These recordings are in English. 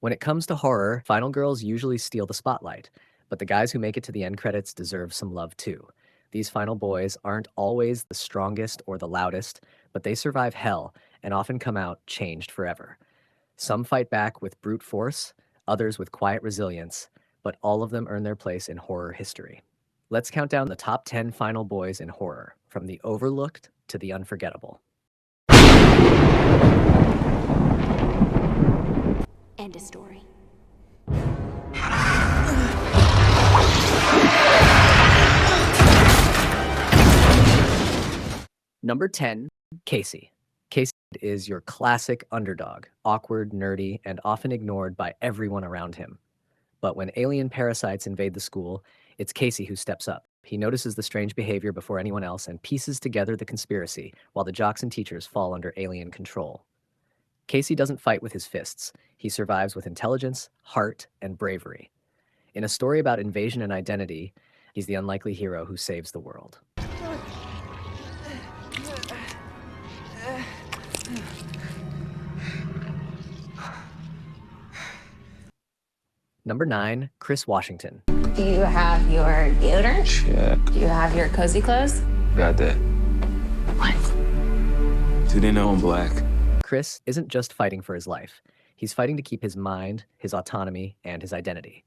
When it comes to horror, final girls usually steal the spotlight, but the guys who make it to the end credits deserve some love too. These final boys aren't always the strongest or the loudest, but they survive hell and often come out changed forever. Some fight back with brute force, others with quiet resilience, but all of them earn their place in horror history. Let's count down the top 10 final boys in horror, from the overlooked to the unforgettable. End of story. Number 10, Casey. Casey is your classic underdog, awkward, nerdy, and often ignored by everyone around him. But when alien parasites invade the school, it's Casey who steps up. He notices the strange behavior before anyone else and pieces together the conspiracy while the jocks and teachers fall under alien control. Casey doesn't fight with his fists. He survives with intelligence, heart, and bravery. In a story about invasion and identity, he's the unlikely hero who saves the world. Number 9, Chris Washington. Do you have your deodorant? Check. Do you have your cozy clothes? Got that. What? Do they know I'm black? Chris isn't just fighting for his life. He's fighting to keep his mind, his autonomy, and his identity.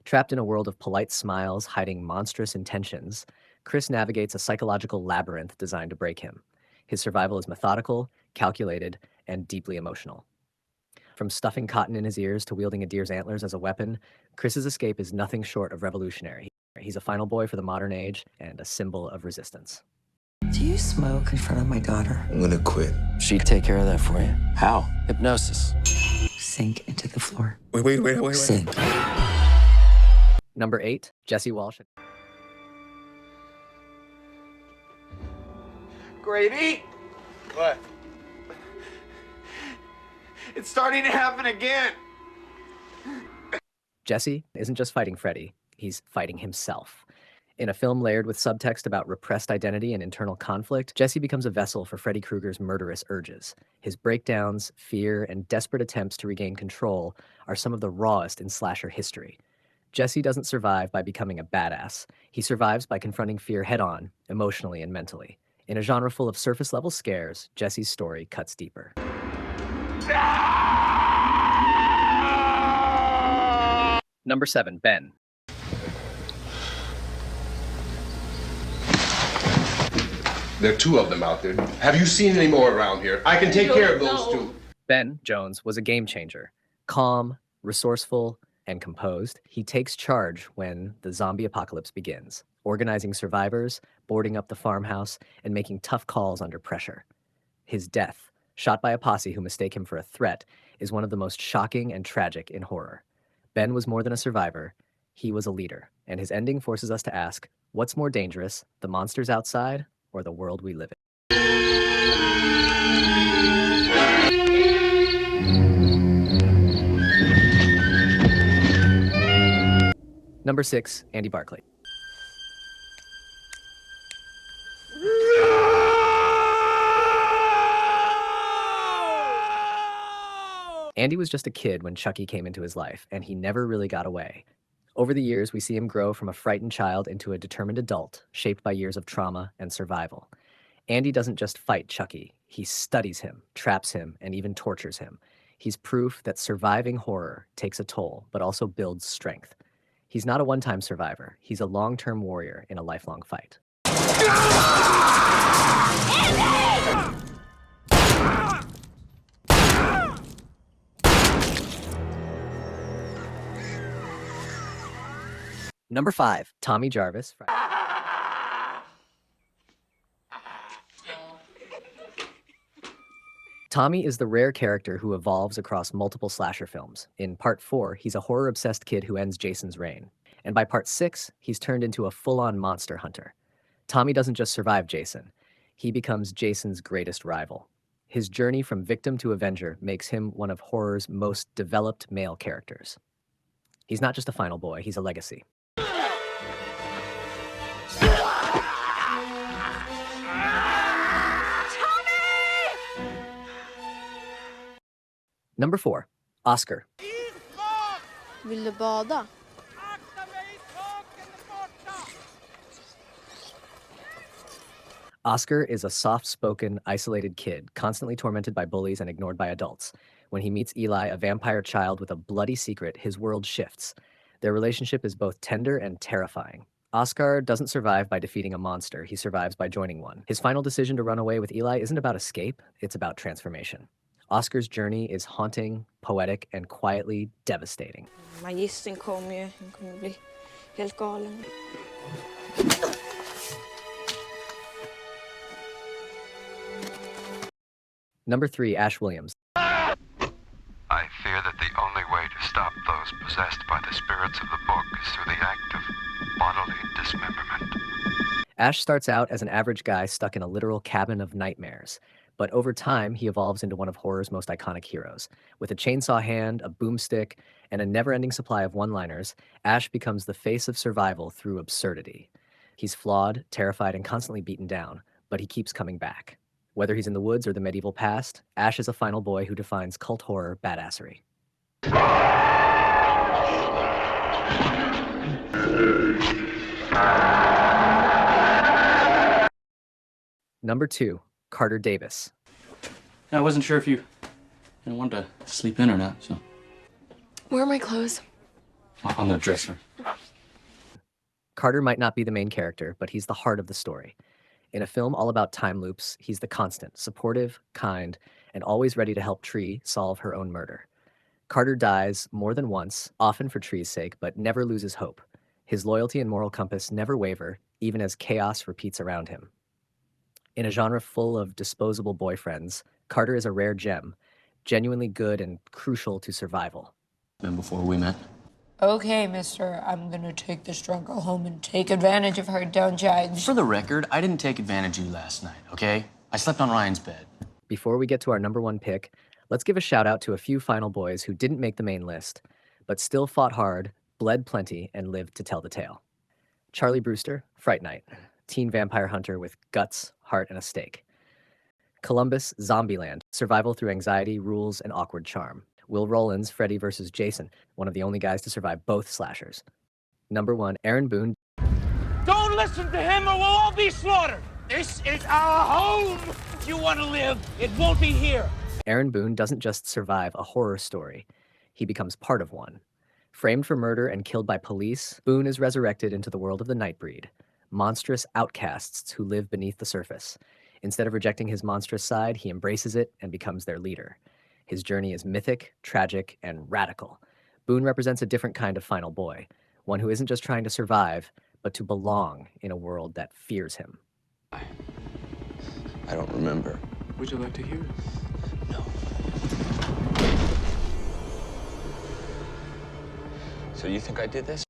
Trapped in a world of polite smiles hiding monstrous intentions, Chris navigates a psychological labyrinth designed to break him. His survival is methodical, calculated, and deeply emotional. From stuffing cotton in his ears to wielding a deer's antlers as a weapon, Chris's escape is nothing short of revolutionary. He's a final boy for the modern age and a symbol of resistance. Do you smoke in front of my daughter? I'm gonna quit. She'd take care of that for you. How? Hypnosis. Sink into the floor. Wait. Sink. Number 8, Jesse Walsh. Grady? What? It's starting to happen again. Jesse isn't just fighting Freddy, he's fighting himself. In a film layered with subtext about repressed identity and internal conflict, Jesse becomes a vessel for Freddy Krueger's murderous urges. His breakdowns, fear, and desperate attempts to regain control are some of the rawest in slasher history. Jesse doesn't survive by becoming a badass. He survives by confronting fear head-on, emotionally and mentally. In a genre full of surface-level scares, Jesse's story cuts deeper. Number 7, Ben. There are 2 of them out there. Have you seen any more around here? I can take care of those 2. Ben Jones was a game changer. Calm, resourceful, and composed, he takes charge when the zombie apocalypse begins, organizing survivors, boarding up the farmhouse, and making tough calls under pressure. His death, shot by a posse who mistake him for a threat, is one of the most shocking and tragic in horror. Ben was more than a survivor, he was a leader, and his ending forces us to ask, what's more dangerous, the monsters outside or the world we live in? Number 6, Andy Barclay. Andy was just a kid when Chucky came into his life, and he never really got away. Over the years, we see him grow from a frightened child into a determined adult, shaped by years of trauma and survival. Andy doesn't just fight Chucky, he studies him, traps him, and even tortures him. He's proof that surviving horror takes a toll, but also builds strength. He's not a one-time survivor, he's a long-term warrior in a lifelong fight. Number 5, Tommy Jarvis. Tommy is the rare character who evolves across multiple slasher films. In Part 4, he's a horror-obsessed kid who ends Jason's reign. And by Part 6, he's turned into a full-on monster hunter. Tommy doesn't just survive Jason, he becomes Jason's greatest rival. His journey from victim to avenger makes him one of horror's most developed male characters. He's not just a final boy, he's a legacy. Number 4, Oskar. Vill du bada? Oskar is a soft-spoken, isolated kid, constantly tormented by bullies and ignored by adults. When he meets Eli, a vampire child with a bloody secret, his world shifts. Their relationship is both tender and terrifying. Oskar doesn't survive by defeating a monster, he survives by joining one. His final decision to run away with Eli isn't about escape, it's about transformation. Oscar's journey is haunting, poetic, and quietly devastating. Magistern kommer ju. Han kommer bli helt galen. Number 3, Ash Williams. I fear that the only way to stop those possessed by the spirits of the book is through the act of bodily dismemberment. Ash starts out as an average guy stuck in a literal cabin of nightmares, but over time he evolves into one of horror's most iconic heroes. With a chainsaw hand, a boomstick, and a never-ending supply of one-liners, Ash becomes the face of survival through absurdity. He's flawed, terrified, and constantly beaten down, but he keeps coming back. Whether he's in the woods or the medieval past, Ash is a final boy who defines cult horror badassery. Number 2, Carter Davis. I wasn't sure if you wanted to sleep in or not, so. Where are my clothes? On the dresser. Carter might not be the main character, but he's the heart of the story. In a film all about time loops, he's the constant, supportive, kind, and always ready to help Tree solve her own murder. Carter dies more than once, often for Tree's sake, but never loses hope. His loyalty and moral compass never waver, even as chaos repeats around him. In a genre full of disposable boyfriends, Carter is a rare gem, genuinely good and crucial to survival. Been before we met. Okay, mister. I'm gonna take this drunk girl home and take advantage of her, don't judge. For the record, I didn't take advantage of you last night, okay? I slept on Ryan's bed. Before we get to our number 1 pick, let's give a shout out to a few final boys who didn't make the main list, but still fought hard, bled plenty, and lived to tell the tale. Charlie Brewster, Fright Night, teen vampire hunter with guts, heart, and a stake. Columbus, Zombieland, survival through anxiety, rules, and awkward charm. Will Rowland's Freddy vs. Jason, one of the only guys to survive both slashers. Number 1, Aaron Boone. Don't listen to him or we'll all be slaughtered. This is our home. If you want to live, it won't be here. Aaron Boone doesn't just survive a horror story, he becomes part of one. Framed for murder and killed by police, Boone is resurrected into the world of the Nightbreed, monstrous outcasts who live beneath the surface. Instead of rejecting his monstrous side, he embraces it and becomes their leader. His journey is mythic, tragic, and radical. Boone represents a different kind of final boy, one who isn't just trying to survive, but to belong in a world that fears him. I don't remember. Would you like to hear? No. So you think I did this?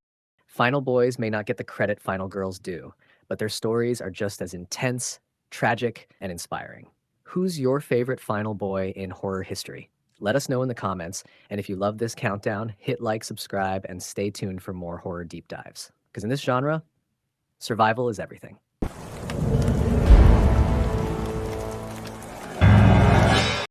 Final boys may not get the credit final girls do, but their stories are just as intense, tragic, and inspiring. Who's your favorite final boy in horror history? Let us know in the comments, and if you love this countdown, hit like, subscribe, and stay tuned for more horror deep dives. Because in this genre, survival is everything.